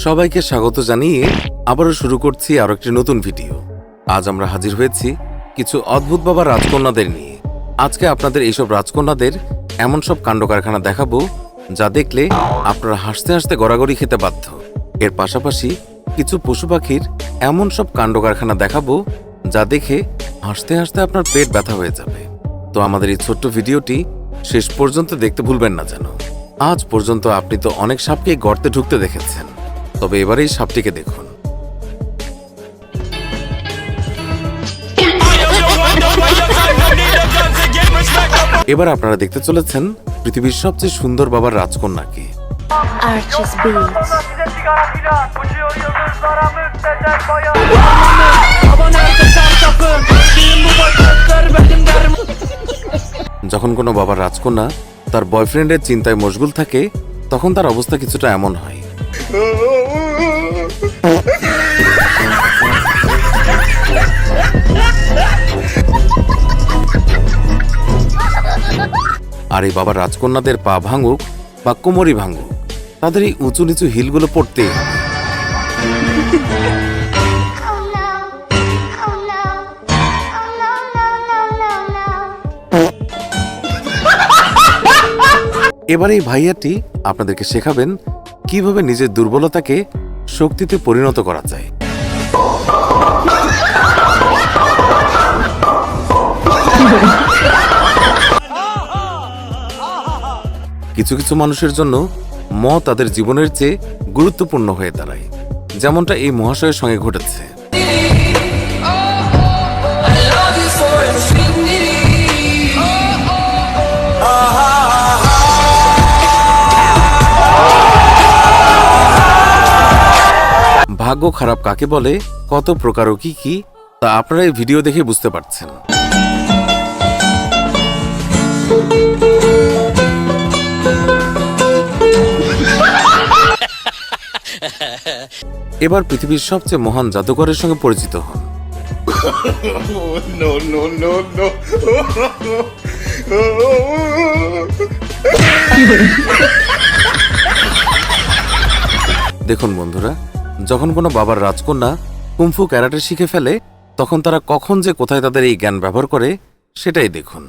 সবাইকে স্বাগত জানিয়ে আবারও শুরু করছি আরো একটি নতুন ভিডিও। আজ আমরা হাজির হয়েছি কিছু অদ্ভুত বাবার রাজকন্যাদের নিয়ে। আজকে আপনাদের এইসব রাজকন্যাদের এমন সব কাণ্ড কারখানা দেখাবো যা দেখলে আপনারা হাসতে হাসতে গড়াগড়ি খেতে বাধ্য। এর পাশাপাশি কিছু পশু পাখির এমন সব কাণ্ড কারখানা দেখাবো যা দেখে হাসতে হাসতে আপনার পেট ব্যথা হয়ে যাবে। তো আমাদের এই ছোট্ট ভিডিওটি শেষ পর্যন্ত দেখতে ভুলবেন না যেন। আজ পর্যন্ত আপনি তো অনেক সাপকেই গর্তে ঢুকতে দেখেছেন, তবে এবারে এই সাপটিকে দেখুন। এবার আপনারা দেখতে চলেছেন পৃথিবীর সবচেয়ে সুন্দর বাবার রাজকন্যাকে। যখন কোনো বাবার রাজকন্যা তার বয়ফ্রেন্ডের চিন্তায় মশগুল থাকে, তখন তার অবস্থা কিছুটা এমন হয়। আর এই বাবার রাজকন্যাদের পা ভাঙুক বা কোমরই ভাঙুক, তাদের এই উঁচু নিচু হিলগুলো পড়তেই হবে। এবার এই ভাইয়াটি আপনাদেরকে শেখাবেন কিভাবে নিজের দুর্বলতাকে শক্তিতে পরিণত করা যায়। কিছু কিছু মানুষের জন্য মত তাদের জীবনের চেয়ে গুরুত্বপূর্ণ হয়ে দাঁড়ায়, যেমনটা এই মহাশয়ের সঙ্গে ঘটেছে। ভাগ্য খারাপ কাকে বলে, কত প্রকার ও কি তা আপনারা এই ভিডিও দেখে বুঝতে পারছেন। এবার পৃথিবীর সবচেয়ে মহান জাদুকরের সঙ্গে পরিচিত হন। দেখুন বন্ধুরা, যখন কোনো বাবার রাজকন্যা কুমফু ক্যারাটে শিখে ফেলে, তখন তারা কখন যে কোথায় তাদের এই জ্ঞান ব্যবহার করে সেটাই দেখুন।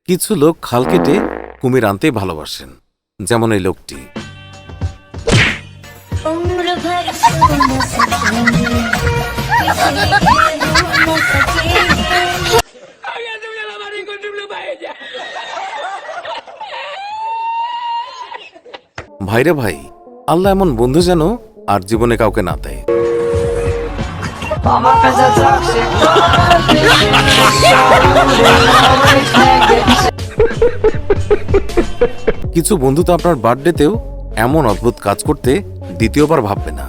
কিছু লোক খাল কেটে কুমির আনতেই ভালোবাসেন, যেমন এই লোকটি। ভাইরে ভাই, আল্লাহ এমন বন্ধু যেন আর জীবনে কাউকে না দেয়। কিছু বন্ধু তো আপনার বার্থডেতেও এমন অদ্ভুত কাজ করতে দ্বিতীয়বার ভাববে না।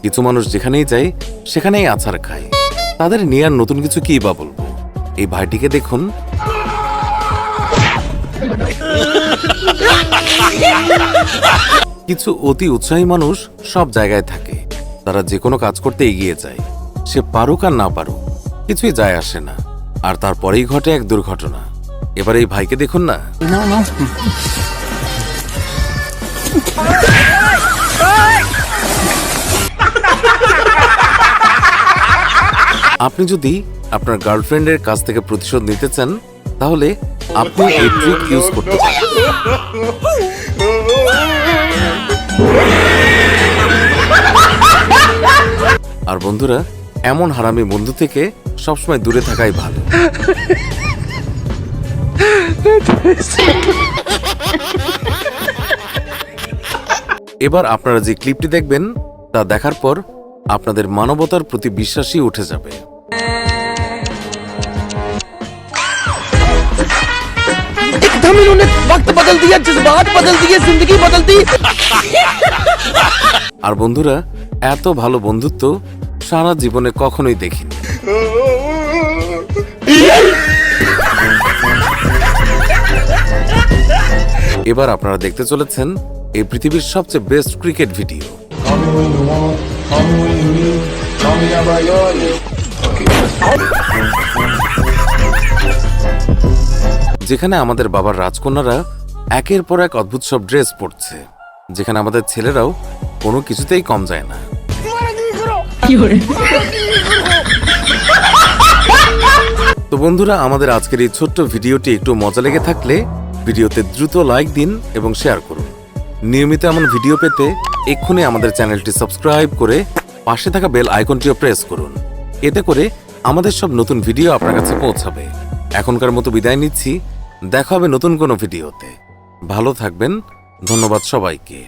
কিছু মানুষ যেখানেই যায় সেখানেই আছাড় খায়, তাদের নিয়ে আর নতুন কিছু কি বা বলবো। এই ভাইটিকে দেখুন। কিছু অতি উৎসাহী মানুষ সব জায়গায় থাকে, তারা যে কোনো কাজ করতে এগিয়ে যায়, সে পারুক আর না পারুক কিছুই যায় আসে না, আর তারপরেই ঘটে এক দুর্ঘটনা। এবার এই ভাইকে দেখুন না। আপনি যদি আপনার গার্লফ্রেন্ডের কাছ থেকে প্রতিশোধ নিতে চান, তাহলে আপনি এই ট্রিক ইউজ করতে পারেন। আর বন্ধুরা, এমন হারামি বন্ধু থেকে সবসময় দূরে থাকাই ভালো। এবার আপনারা যে ক্লিপটি দেখবেন তা দেখার পর আপনাদের মানবতার প্রতি বিশ্বাসই উঠে যাবে। আর বন্ধুরা, এত ভালো বন্ধুত্ব সারা জীবনে কখনোই দেখিনি। এবার আপনারা দেখতে চলেছেন এই পৃথিবীর সবচেয়ে বেস্ট ক্রিকেট ভিডিও। যেখানে আমাদের বাবার রাজকন্যারা একের পর এক অদ্ভুত সব ড্রেস পরছে, যেখানে আমাদের ছেলেরাও কোনো কিছুতেই কম যায় না। তো বন্ধুরা, আমাদের আজকের এই ছোট্ট ভিডিওটি একটু মজা লেগে থাকলে ভিডিওতে দ্রুত লাইক দিন এবং শেয়ার করুন। নিয়মিত এমন ভিডিও পেতে এক্ষুনি আমাদের চ্যানেলটি সাবস্ক্রাইব করে পাশে থাকা বেল আইকনটিও প্রেস করুন। এতে করে আমাদের সব নতুন ভিডিও আপনার কাছে পৌঁছাবে। এখনকার মতো বিদায় নিচ্ছি, দেখা হবে নতুন কোনো ভিডিওতে। ভালো থাকবেন, ধন্যবাদ সবাইকে।